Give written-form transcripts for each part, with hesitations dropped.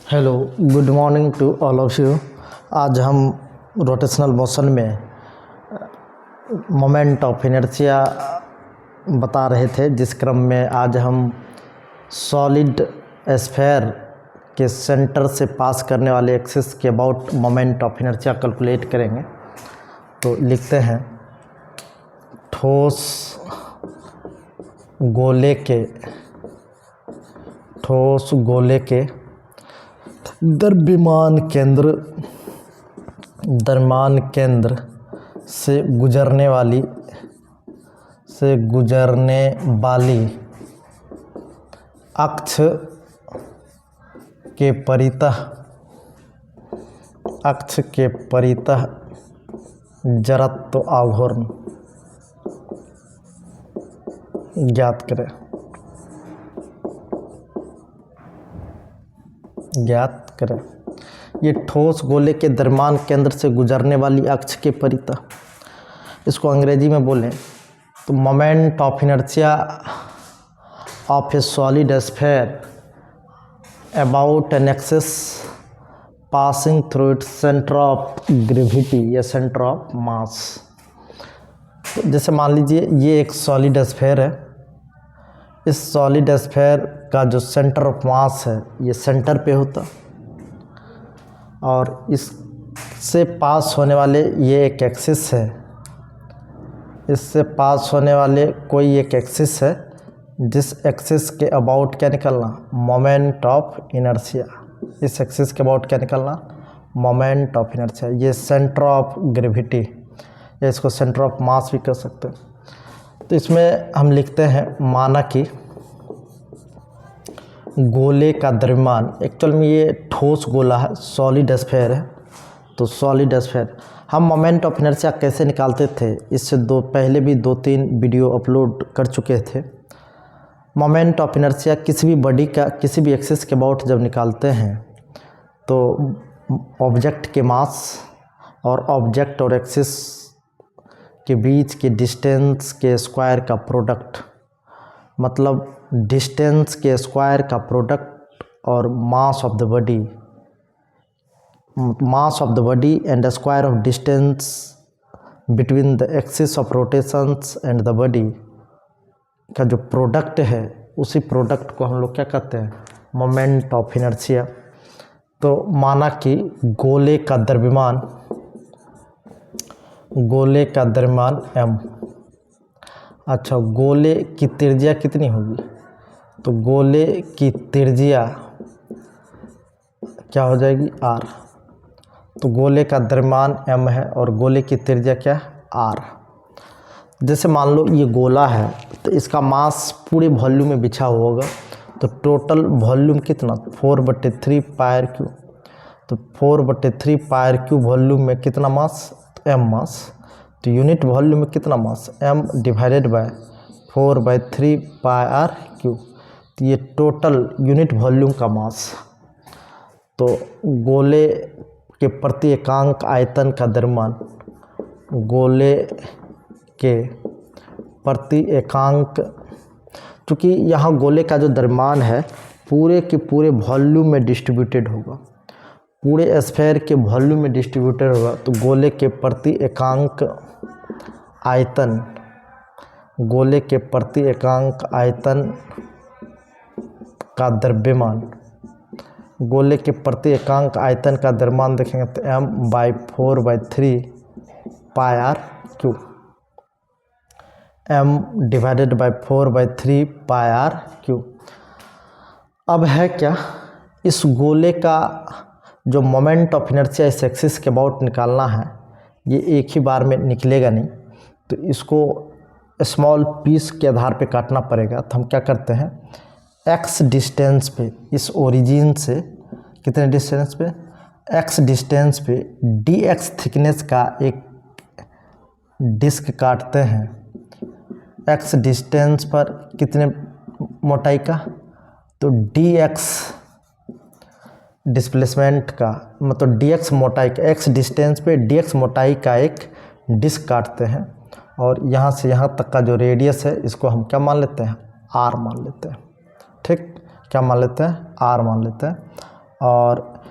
Hello, good morning to all of you. आज हम rotational motion में मोमेंट ऑफ इनर्शिया बता रहे थे, जिस क्रम में आज हम सॉलिड स्फीयर के सेंटर से पास करने वाले एक्सिस के about moment of inertia calculate करेंगे। तो लिखते हैं, ठोस गोले के द्रव्यमान केंद्र से गुजरने वाली अक्ष के परितः जड़त्व आघूर्ण ज्ञात करें। ये ठोस गोले के द्रव्यमान केंद्र से गुजरने वाली अक्ष के परितः, इसको अंग्रेजी में बोलें तो moment of inertia of A solid sphere about an axis passing through its centre of gravity या सेंटर ऑफ मास। तो जैसे मान लीजिए ये एक सॉलिड स्फीयर है, इस सॉलिड स्फीयर का जो सेंटर ऑफ मास है ये सेंटर पे होता, और इससे पास होने वाले ये एक एक्सिस है, इससे पास होने वाले कोई एक एक्सिस है, जिस एक्सिस के अबाउट क्या निकलना, मोमेंट ऑफ इनर्शिया। इस एक्सिस के अबाउट क्या निकलना, मोमेंट ऑफ इनर्शिया। ये सेंटर ऑफ ग्रेविटी या इसको सेंटर ऑफ मास भी कह सकते हैं। तो इसमें हम लिखते हैं, माना कि गोले का द्रव्यमान, एक्चुअल में ये ठोस गोला है, सॉलिड स्फीयर है। तो सॉलिड स्फीयर हम मोमेंट ऑफ इनर्शिया कैसे निकालते थे, इससे पहले भी 2-3 वीडियो अपलोड कर चुके थे। मोमेंट ऑफ इनर्शिया किसी भी बॉडी का किसी भी एक्सिस के अबाउट जब निकालते हैं तो ऑब्जेक्ट के मास और ऑब्जेक्ट और एक्सिस के बीच के डिस्टेंस के स्क्वायर का प्रोडक्ट, मतलब डिस्टेंस के स्क्वायर का प्रोडक्ट और मास of the body and square of distance between the axis of rotations and the body का जो प्रोडक्ट है, उसी प्रोडक्ट को हम लोग क्या कहते हैं, मोमेंट ऑफ इनर्शिया। तो माना कि गोले का द्रव्यमान m, अच्छा गोले की त्रिज्या कितनी होगी, तो गोले की त्रिज्या क्या हो जाएगी, r। तो गोले का द्रव्यमान m है और गोले की त्रिज्या क्या है, r। जैसे मान लो ये गोला है तो इसका मास पूरे वॉल्यूम में बिछा हुआ होगा, तो टोटल वॉल्यूम कितना, 4/3 पायर क्यूब। तो 4/3 पायर क्यूब वॉल्यूम में कितना मास, तो m मास। तो यूनिट वॉल्यूम में कितना मास, m divided by 4/3 pier cube. तो ये टोटल यूनिट वॉल्यूम का मास। तो गोले के प्रति एकांक आयतन का द्रव्यमान, गोले के प्रति एकांक, क्योंकि यहाँ गोले का जो द्रव्यमान है पूरे के पूरे वॉल्यूम में डिस्ट्रीब्यूटेड होगा, पूरे स्फीयर के वॉल्यूम में डिस्ट्रीब्यूटेड होगा। तो गोले के प्रति एकांक आयतन, गोले के प्रति एकांक आयतन का द्रव्यमान, गोले के प्रति एकांक आयतन का द्रव्यमान देखेंगे तो m/4/3 pier cube, m divided by 4/3 pier cube. अब है क्या, इस गोले का जो मोमेंट ऑफ इनर्शिया इस एक्सिस के अबाउट निकालना है, ये एक ही बार में निकलेगा नहीं, तो इसको स्मॉल पीस के आधार पे काटना पड़ेगा। तो हम क्या करते हैं, x डिस्टेंस पे, इस ओरिजिन से कितने डिस्टेंस पे, x डिस्टेंस पे dx थिकनेस का एक डिस्क काटते हैं। x डिस्टेंस पर कितने मोटाई का, तो dx डिस्प्लेसमेंट का, मतलब dx मोटाई का, x डिस्टेंस पे dx मोटाई का एक डिस्क काटते हैं, और यहाँ से यहाँ तक का जो रेडियस है इसको हम क्या मान लेते हैं, r मान लेते हैं। ठीक, क्या मान लेते हैं, r मान लेते हैं। और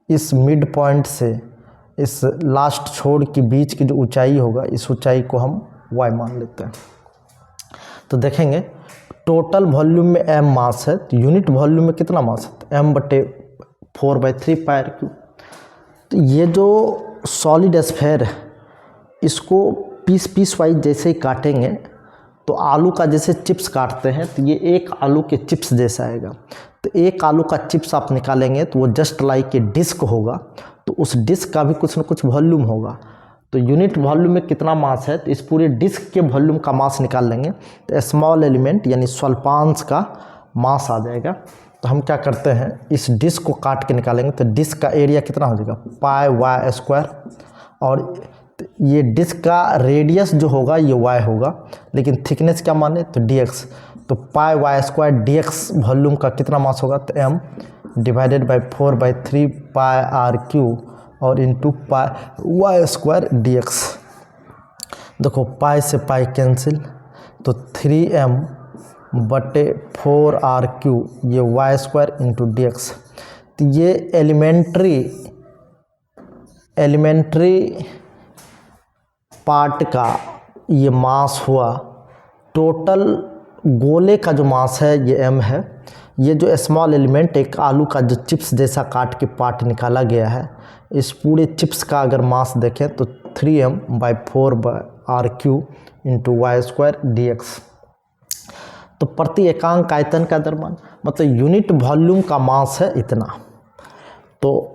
इस मिड पॉइंट से इस लास्ट छोर के बीच की जो ऊंचाई होगा, इस ऊंचाई को हम y मान लेते हैं। तो देखेंगे टोटल वॉल्यूम में m मास है, तो यूनिट वॉल्यूम में कितना मास है, m/4/3 πr³। तो ये जो सॉलिड स्फीयर है इसको पीस वाइज जैसे ही काटेंगे तो आलू का जैसे चिप्स काटते हैं तो ये एक आलू के चिप्स जैसा आएगा। तो एक आलू का चिप्स आप निकालेंगे तो वो जस्ट लाइक ए डिस्क होगा, तो उस डिस्क का भी कुछ न कुछ वॉल्यूम होगा। तो यूनिट वॉल्यूम में कितना मास है, तो इस पूरे डिस्क के वॉल्यूम का मास निकाल लेंगे तो स्मॉल एलिमेंट यानी स्वल्पांश का मास आ जाएगा। तो हम क्या करते हैं, इस डिस्क को काट के निकालेंगे तो डिस्क का एरिया कितना हो जाएगा, πy²। और ये डिस्क का रेडियस जो होगा ये y होगा, लेकिन थिकनेस क्या माने तो dx। तो πy² dx वॉल्यूम का कितना मास होगा, तो m/4/3 πr³ और इंटू y² dx। देखो पाई से पाई कैंसिल, तो 3m/4r³ ये y² इंटू dx। तो ये एलिमेंट्री पार्ट का ये मास हुआ। टोटल गोले का जो मास है ये m है। ये जो स्मॉल एलिमेंट एक आलू का जो चिप्स जैसा काट के पार्ट निकाला गया है, इस पूरे चिप्स का अगर मास देखें तो 3m/4r³ इंटू y² dx। तो प्रति एकांक आयतन का द्रव्यमान मतलब यूनिट वॉल्यूम का मास है इतना। तो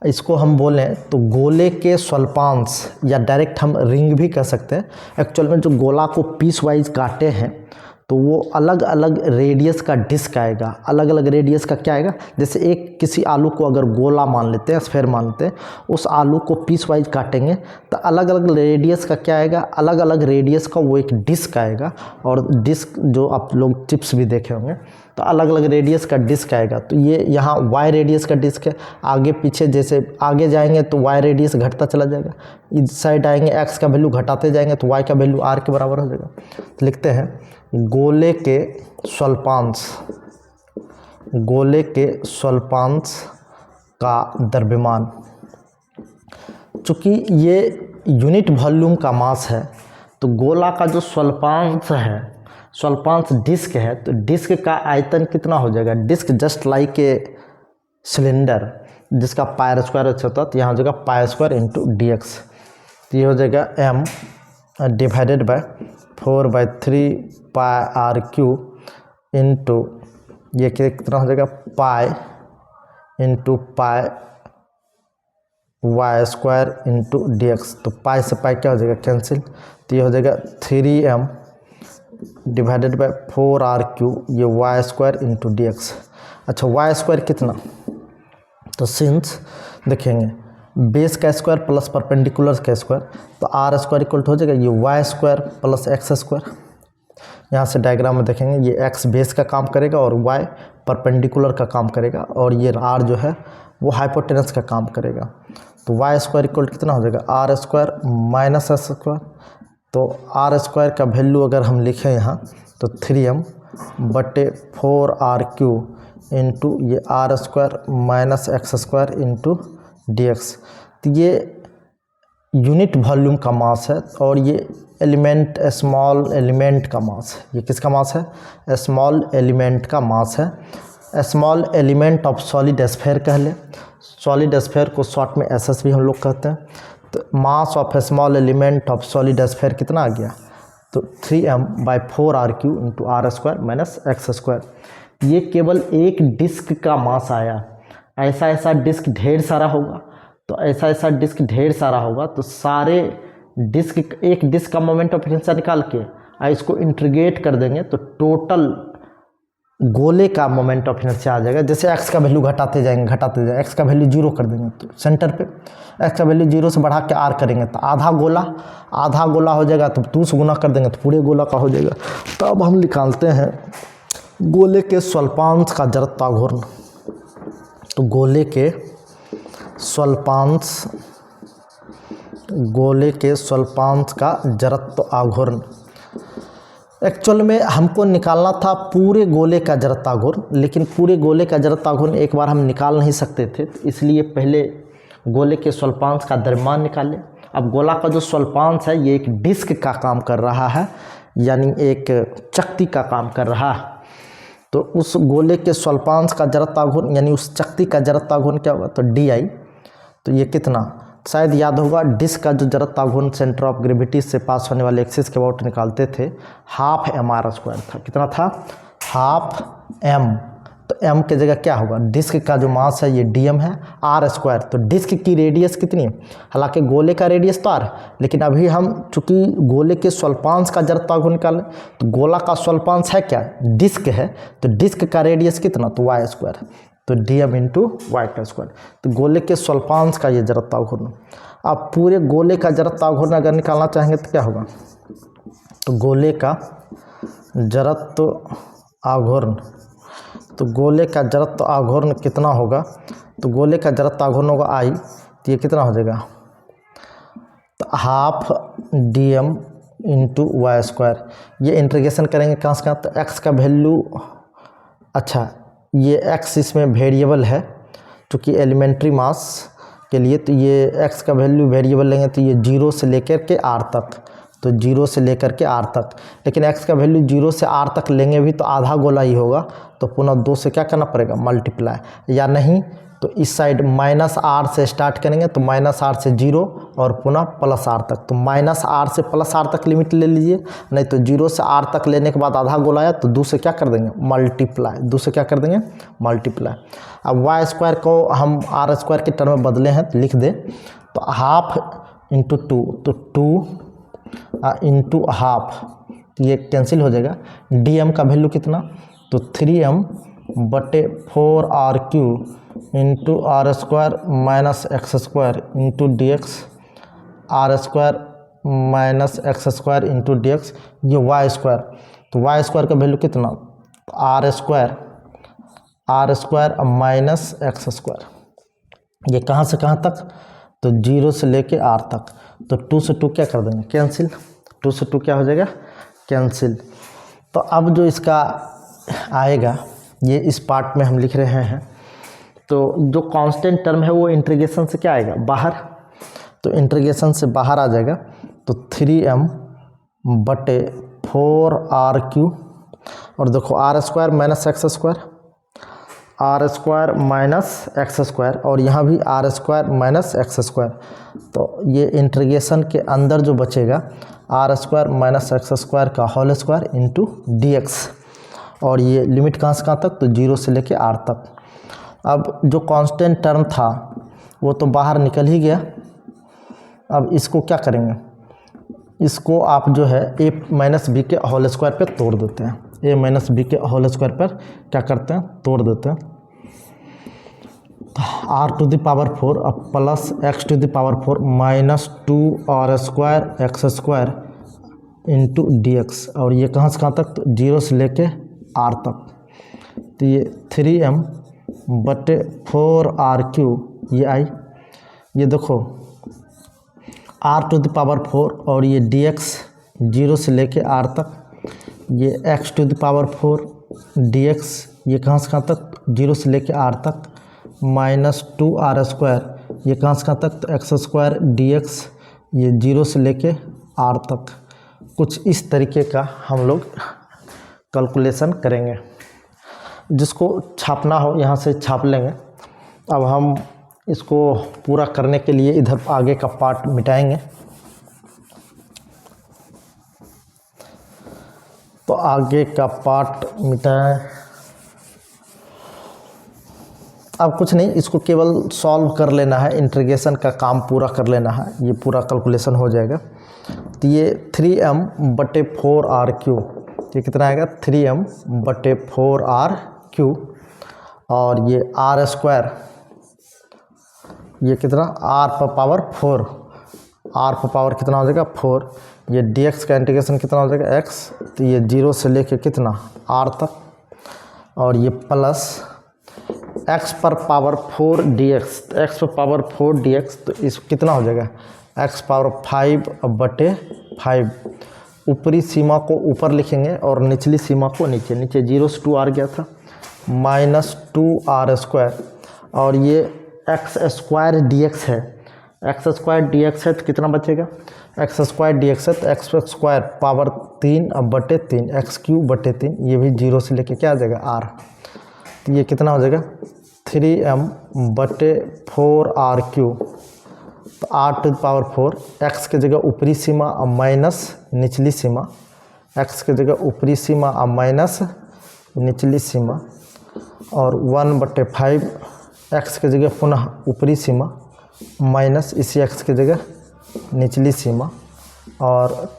इसको हम बोलें तो गोले के स्वल्पांश या डायरेक्ट हम रिंग भी कह सकते हैं। एक्चुअल में जो गोला को पीस वाइज काटे हैं तो वो अलग अलग रेडियस का डिस्क आएगा। अलग अलग रेडियस का क्या आएगा, जैसे एक किसी आलू को अगर गोला मान लेते हैं, स्फीयर मान लेते हैं, उस आलू को पीस वाइज काटेंगे तो अलग अलग रेडियस का क्या आएगा, अलग अलग रेडियस का वो एक डिस्क आएगा। और डिस्क जो आप लोग चिप्स भी देखे होंगे तो अलग अलग रेडियस का डिस्क आएगा। तो ये यहाँ y रेडियस का डिस्क है। आगे पीछे जैसे आगे जाएंगे तो y रेडियस घटता चला जाएगा, इस साइड आएंगे x का वैल्यू घटाते जाएंगे तो y का वैल्यू r के बराबर हो जाएगा। तो लिखते हैं गोले के स्वल्पांश का द्रव्यमान। चूँकि ये यूनिट वॉल्यूम का मास है तो गोला का जो स्वल्पांश है, स्वल्पांश डिस्क है, तो डिस्क का आयतन कितना हो जाएगा, disk just like a cylinder जिसका πr² होता है, तो यहाँ हो जाएगा π² इंटू dx। तो ये हो जाएगा m/4/3 πr³ इंटू ये कितना हो जाएगा pi into y² into dx। तो पाई से पाई क्या हो जाएगा कैंसिल, तो ये हो जाएगा 3m/4r³ ये y² इंटू dx। अच्छा y² कितना, तो सिंस देखेंगे बेस का स्क्वायर प्लस परपेंडिकुलर का स्क्वायर, तो r² इक्वल हो जाएगा ये y² प्लस x²। यहाँ से डायग्राम में देखेंगे ये x बेस का काम करेगा और y परपेंडिकुलर का काम करेगा, और ये r जो है वो हाइपोटेनस का काम करेगा। तो y² इक्वल कितना हो जाएगा r² माइनस s²। तो r² का वैल्यू अगर हम लिखें यहाँ तो 3m/4r³ इंटू ये r² minus x² into dx। तो ये यूनिट वॉल्यूम का मास है और ये एलिमेंट स्मॉल एलिमेंट का मास है। ये किसका मास है, स्मॉल एलिमेंट का मास है। Small element of solid sphere कह ले, सॉलिड स्फीयर को शॉर्ट में SS भी हम लोग कहते हैं। तो mass of small element of solid sphere कितना आ गया, तो 3m/4r³ into r² minus x²। ये केवल एक डिस्क का मास आया। ऐसा डिस्क ढेर सारा होगा, तो ऐसा डिस्क ढेर सारा होगा तो सारे डिस्क, एक डिस्क का मोमेंट ऑफ इनर्शिया निकाल के इसको इंटीग्रेट कर देंगे तो टोटल गोले का मोमेंट ऑफ इनर्शिया आ जाएगा। जैसे x का वैल्यू घटाते जाएंगे x का वैल्यू 0 कर देंगे तो सेंटर पे x का वैल्यू 0 से बढ़ा के r करेंगे तो आधा गोला हो जाएगा, तो 2 से गुना कर देंगे तो पूरे गोला का हो जाएगा। तो अब हम निकालते हैं गोले के स्वल्पांश का जड़त्वाघूर्ण। तो गोले के स्वल्पांश का जड़त्व आघूर्ण एक्चुअल में हमको निकालना था पूरे गोले का जड़ता घूर्ण, लेकिन पूरे गोले का जड़ता घूर्ण एक बार हम निकाल नहीं सकते थे, तो इसलिए पहले गोले के स्वल्पांश का द्रव्यमान निकाले। अब गोला का जो स्वल्पांश है ये एक डिस्क का काम कर रहा है, यानी एक चक्ति का काम कर रहा है। तो उस गोले के स्वल्पांश का जड़ता घूर्ण यानी उस चक्ति का जड़ता घूर्ण क्या होगा, तो DI। तो ये कितना, शायद याद होगा, डिस्क का जो जड़ता घूर्ण सेंटर ऑफ ग्रेविटी से पास होने वाले एक्सिस के अबाउट निकालते थे, 12mr² था। कितना था, 12m। तो m की जगह क्या होगा, डिस्क का जो मास है ये dm है, r²। तो डिस्क की रेडियस कितनी है, हालांकि गोले का रेडियस तो r, लेकिन अभी हम चूंकि गोले के स्वल्पांश का जड़ता घूर्ण निकालें, तो गोला का स्वल्पांश है क्या, डिस्क है, तो डिस्क का रेडियस कितना, तो y²। तो dm इंटू y²। तो गोले के स्वल्पांश का ये जड़ता घूर्ण। अब पूरे गोले का जड़ता घूर्ण अगर निकालना चाहेंगे तो क्या होगा, तो गोले का जड़त्व आघूर्ण, तो गोले का जड़त्व आघूर्ण कितना होगा, तो गोले का जड़त्व आघूर्ण होगा I। तो ये कितना हो जाएगा, तो 12dm इंटू y²। ये इंटीग्रेशन करेंगे कहाँ से कहाँ, तो x का वैल्यू, अच्छा ये x इसमें वेरिएबल है क्योंकि एलिमेंट्री मास के लिए, तो ये x का वैल्यू वेरिएबल लेंगे तो ये 0 से लेकर के r तक, तो 0 से लेकर के r तक। लेकिन x का वैल्यू 0 से r तक लेंगे भी तो आधा गोला ही होगा, तो पुनः 2 से क्या करना पड़ेगा, मल्टीप्लाई, या नहीं तो इस साइड -r से स्टार्ट करेंगे तो -r से 0 और पुनः +r तक, तो -r से +r तक लिमिट ले लीजिए, नहीं तो 0 से r तक लेने के बाद आधा गोला आया तो 2 से क्या कर देंगे, मल्टीप्लाई, 2 से क्या कर देंगे, मल्टीप्लाई। अब y² को हम r² के टर्म में बदले हैं तो लिख दें, तो 12 इंटू 2, तो 2 इंटू हाफ, ये कैंसिल हो जाएगा। dm का वैल्यू कितना, तो 3m/4r³ into r² minus x² into dx, r² minus x² into dx, ये y²। तो y² का वैल्यू कितना, r² माइनस x²। ये कहाँ से कहाँ तक, तो 0 से लेके r तक, तो 2 से 2 क्या कर देंगे, कैंसिल, 2 से 2 क्या हो जाएगा, कैंसिल। तो अब जो इसका आएगा ये इस पार्ट में हम लिख रहे हैं, तो जो कांस्टेंट टर्म है वो इंटीग्रेशन से क्या आएगा, बाहर, तो इंटीग्रेशन से बाहर आ जाएगा, तो 3m/4r³ और देखो r² minus x², r² minus x², और यहाँ भी r² माइनस x²। तो ये इंटीग्रेशन के अंदर जो बचेगा r² माइनस x² का होल स्क्वायर इंटू dx, और ये लिमिट कहाँ से कहाँ तक, तो 0 से लेके r तक। अब जो कांस्टेंट टर्म था वो तो बाहर निकल ही गया, अब इसको क्या करेंगे, इसको आप जो है a माइनस बी के होल स्क्वायर पर तोड़ देते हैं, a माइनस बी के होल स्क्वायर पर क्या करते हैं, तोड़ देते हैं। r⁴ अब plus x⁴ minus 2r² x² into dx, और ये कहाँ से कहाँ तक, तो 0 से लेके r तक। तो ये 3m/4r³ ये आई, ये देखो r⁴ और ये dx 0 से लेके r तक, ये x⁴ dx ये कहाँ से कहाँ तक, 0 से लेके r तक, माइनस 2r², ये कहाँ से कहाँ तक, तो x² dx ये 0 से लेके r तक। कुछ इस तरीके का हम लोग कैलकुलेशन करेंगे, जिसको छापना हो यहाँ से छाप लेंगे। अब हम इसको पूरा करने के लिए इधर आगे का पार्ट मिटाएंगे, तो आगे का पार्ट मिटाएं। अब कुछ नहीं, इसको केवल सॉल्व कर लेना है, इंटीग्रेशन का काम पूरा कर लेना है, ये पूरा कैलकुलेशन हो जाएगा। तो ये 3m/4r³, ये कितना आएगा, 3m/4r³, और ये r², ये कितना, r⁴, r⁴ कितना हो जाएगा, 4, ये dx का इंटीग्रेशन कितना हो जाएगा, x, तो ये 0 से लेके कितना, r तक, और ये plus x⁴ dx, x⁴ dx, तो इस कितना हो जाएगा, x⁵ 5/5, ऊपरी सीमा को ऊपर लिखेंगे और निचली सीमा को नीचे। नीचे 0 से 2 r गया था, -2r²। और ये x² dx है, x² dx है तो कितना बचेगा, x² dx है तो x² पावर 3/3 x³/3, ये भी 0 से लेके क्या आ जाएगा r। तो ये कितना हो जाएगा 3m/4r³। तो r⁴ x की जगह ऊपरी सीमा और माइनस निचली सीमा, x की जगह ऊपरी सीमा और माइनस निचली सीमा, और 1/5 x की जगह पुनः ऊपरी सीमा माइनस इसी x की जगह निचली सीमा, और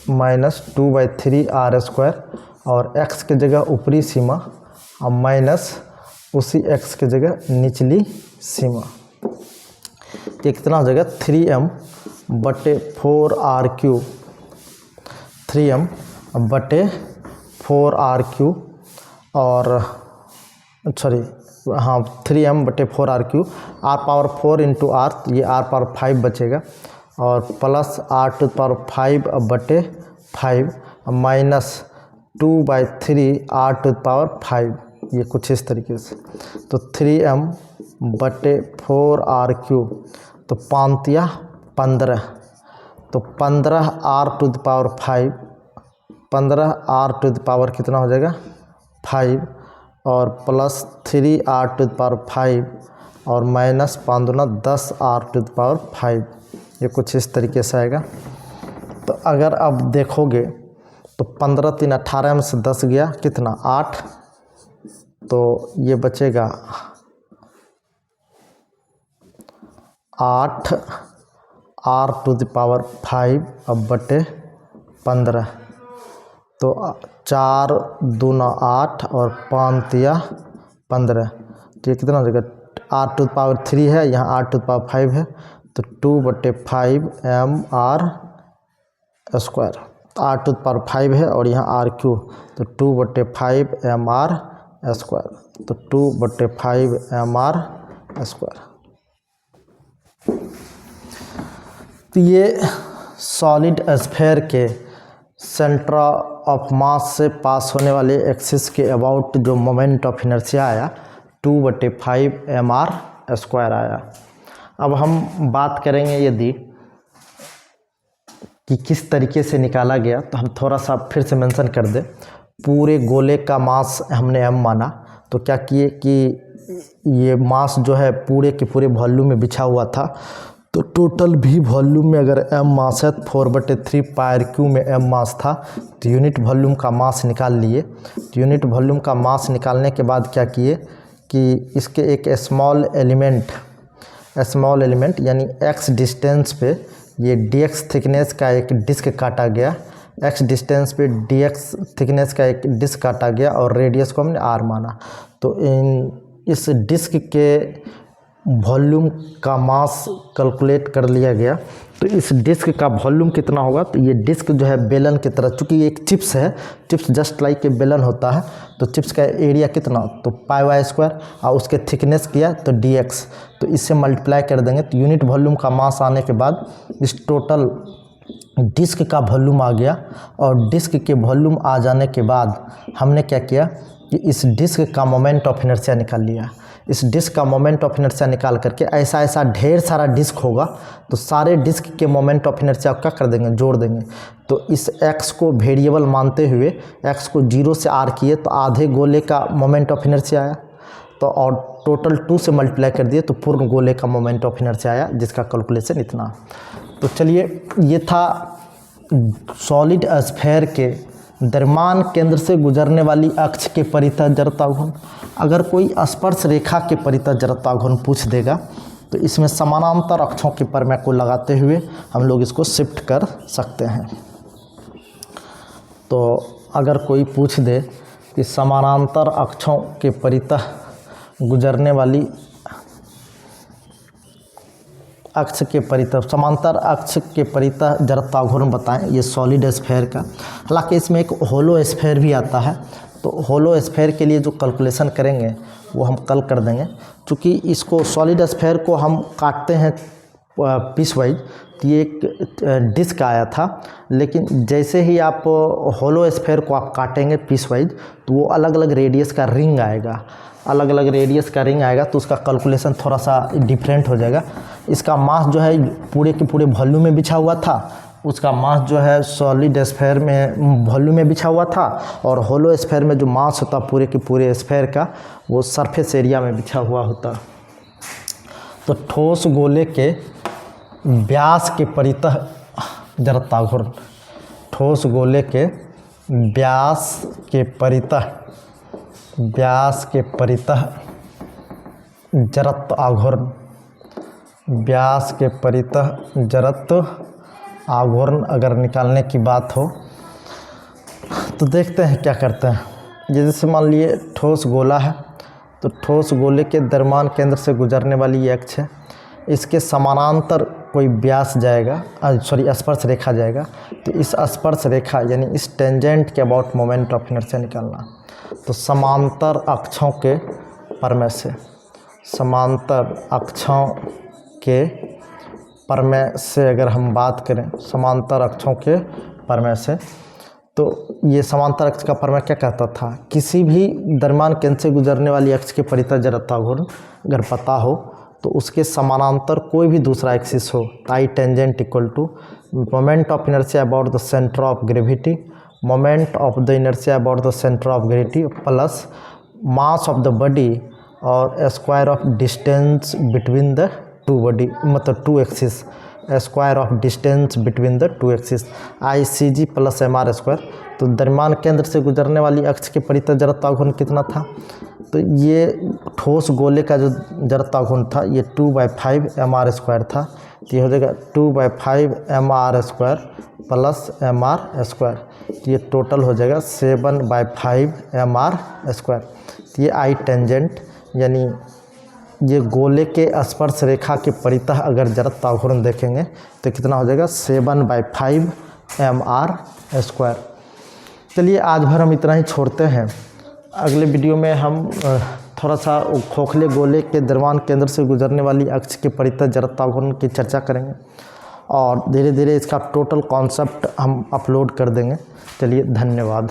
-2/3r², और x की जगह ऊपरी सीमा और माइनस उसी x की जगह निचली सीमा। ये कितना हो जाएगा 3m/4r³, 3m/4r³ और सॉरी हाँ 3m/4r³, r⁴ इंटू r, ये r⁵ बचेगा, और प्लस r⁵/5 माइनस 2/3r⁵, ये कुछ इस तरीके से। तो 3m/4r³, तो 5 15, तो 15r⁵, 15r⁵ कितना हो जाएगा 5, और प्लस 3r⁵, और माइनस 5 दूना 10r⁵, ये कुछ इस तरीके से आएगा। तो अगर अब देखोगे तो 15 3 18 में से 10 गया कितना 8, तो ये बचेगा 8r⁵/15, तो 4 दूना 8 और 5 या 15, तो ये कितना हो जाएगा r⁵ है, यहाँ r⁵ है, तो 2/5mr², r⁵ है और यहाँ r³, तो 2/5mr², तो 2/5mr²। तो ये सॉलिड स्फीयर के सेंटर ऑफ मास से पास होने वाले एक्सिस के अबाउट जो मोमेंट ऑफ इनर्शिया आया 2/5mr² आया। अब हम बात करेंगे यदि कि किस तरीके से निकाला गया, तो हम थोड़ा सा फिर से मेंशन कर दें। पूरे गोले का मास हमने m माना, तो क्या किए कि ये मास जो है पूरे के पूरे वॉल्यूम में बिछा हुआ था, तो टोटल भी वॉल्यूम में अगर m मास है, 4/3 πr³ में m मास था, तो यूनिट वॉल्यूम का मास निकाल लिए। तो यूनिट वॉल्यूम का मास निकालने के बाद क्या किए कि इसके एक स्मॉल एलिमेंट यानी x डिस्टेंस पे ये dx थिकनेस का एक डिस्क काटा गया, x डिस्टेंस पे dx थिकनेस का एक डिस्क काटा गया और रेडियस को हमने r माना। तो इस डिस्क के वॉल्यूम का मास कैलकुलेट कर लिया गया। तो इस डिस्क का वॉल्यूम कितना होगा, तो ये डिस्क जो है बेलन की तरह, चूँकि एक चिप्स है, चिप्स जस्ट लाइक ए बेलन होता है, तो चिप्स का एरिया कितना, तो πy² और उसके थिकनेस किया तो dx, तो इससे मल्टीप्लाई कर देंगे, तो यूनिट वॉल्यूम का मास आने के बाद इस टोटल डिस्क का वॉल्यूम आ गया। और डिस्क के वॉल्यूम आ जाने के बाद हमने क्या किया कि इस डिस्क का मोमेंट ऑफ इनर्शिया निकाल लिया। इस डिस्क का मोमेंट ऑफ इनर्शिया निकाल करके ऐसा ढेर सारा डिस्क होगा, तो सारे डिस्क के मोमेंट ऑफ इनर्शिया क्या कर देंगे, जोड़ देंगे। तो इस x को वेरिएबल मानते हुए x को 0 से r किए, तो आधे गोले का मोमेंट ऑफ इनर्शिया आया, तो और टोटल 2 से मल्टीप्लाई कर दिए तो पूर्ण गोले का मोमेंट ऑफ इनर्शिया आया, जिसका कैलकुलेशन इतना। तो चलिए, ये था सॉलिड स्फीयर के द्रव्यमान केंद्र से गुजरने वाली अक्ष के परितः जड़ता घूर्ण। अगर कोई स्पर्श रेखा के परितः जड़ता घूर्ण पूछ देगा, तो इसमें समानांतर अक्षों के परिमेय को लगाते हुए हम लोग इसको शिफ्ट कर सकते हैं। तो अगर कोई पूछ दे कि समानांतर अक्षों के परितः गुजरने वाली अक्ष के परितः, समांतर अक्ष के परितः जड़ता घूर्ण बताएं, ये सॉलिड स्फीयर का। हालांकि इसमें एक होलो स्फीयर भी आता है, तो होलो स्फीयर के लिए जो कैलकुलेशन करेंगे वो हम कल कर देंगे। क्योंकि इसको सॉलिड स्फीयर को हम काटते हैं पीस वाइज, तो ये एक डिस्क आया था, लेकिन जैसे ही आप होलो स्फेयर को आप काटेंगे पीस वाइज तो वो अलग अलग रेडियस का रिंग आएगा, अलग अलग रेडियस का रिंग आएगा, तो उसका कैलकुलेशन थोड़ा सा डिफरेंट हो जाएगा। इसका मास जो है पूरे के पूरे वॉल्यूम में बिछा हुआ था, उसका मास जो है सॉलिड स्फेयर में वॉल्यूम में बिछा हुआ था, और होलो स्फेयर में जो मास होता पूरे के पूरे स्फेयर का वो सरफेस एरिया में बिछा हुआ होता। तो ठोस गोले के व्यास के परितः जड़ता घूर्ण, ठोस गोले के व्यास के परितः जड़त्व आघूर्ण, व्यास के परितः जड़त्व आघूर्ण अगर निकालने की बात हो तो देखते हैं क्या करते हैं। जैसे मान लिए ठोस गोला है, तो ठोस गोले के द्रव्यमान केंद्र से गुजरने वाली ये अक्ष है, इसके समानांतर कोई व्यास जाएगा, स्पर्श रेखा जाएगा, तो इस स्पर्श रेखा यानी इस टेंजेंट के अबाउट मोमेंट ऑफ इनर्शिया निकालना। तो समांतर अक्षों के परमय से, समांतर अक्षों के परमय से अगर हम बात करें, समांतर अक्षों के परमय से, तो ये समांतर अक्ष का परमय क्या कहता था, किसी भी द्रव्यमान केंद्र से गुजरने वाली अक्ष के परितः जड़त्व घूर्ण अगर पता हो तो उसके समानांतर कोई भी दूसरा एक्सिस हो, I tangent equal to moment of inertia about the centre of gravity, moment of the inertia about the centre of gravity plus mass of the body और square of distance between the two body, मतलब two axis, square of distance between the two axis, ICG plus MR square. तो द्रव्यमान केंद्र से गुजरने वाली अक्ष के परितः जड़त्व घूर्ण कितना था, तो ये ठोस गोले का जो जड़त्व घूर्ण था ये 2/5 MR स्क्वायर था, तो ये हो जाएगा 2/5 MR square plus MR square, तो ये टोटल हो जाएगा 7/5 MR स्क्वायर। तो ये आई टेंजेंट यानी ये गोले के स्पर्श रेखा के परितः अगर जड़त्व घूर्ण देखेंगे तो कितना हो जाएगा 7/5 MR स्क्वायर। चलिए आज भर हम इतना ही छोड़ते हैं, अगले वीडियो में हम थोड़ा सा खोखले गोले के द्रव्यमान केंद्र से गुजरने वाली अक्ष के परितः जड़त्व घूर्ण की चर्चा करेंगे और धीरे धीरे इसका टोटल कॉन्सेप्ट हम अपलोड कर देंगे। चलिए धन्यवाद।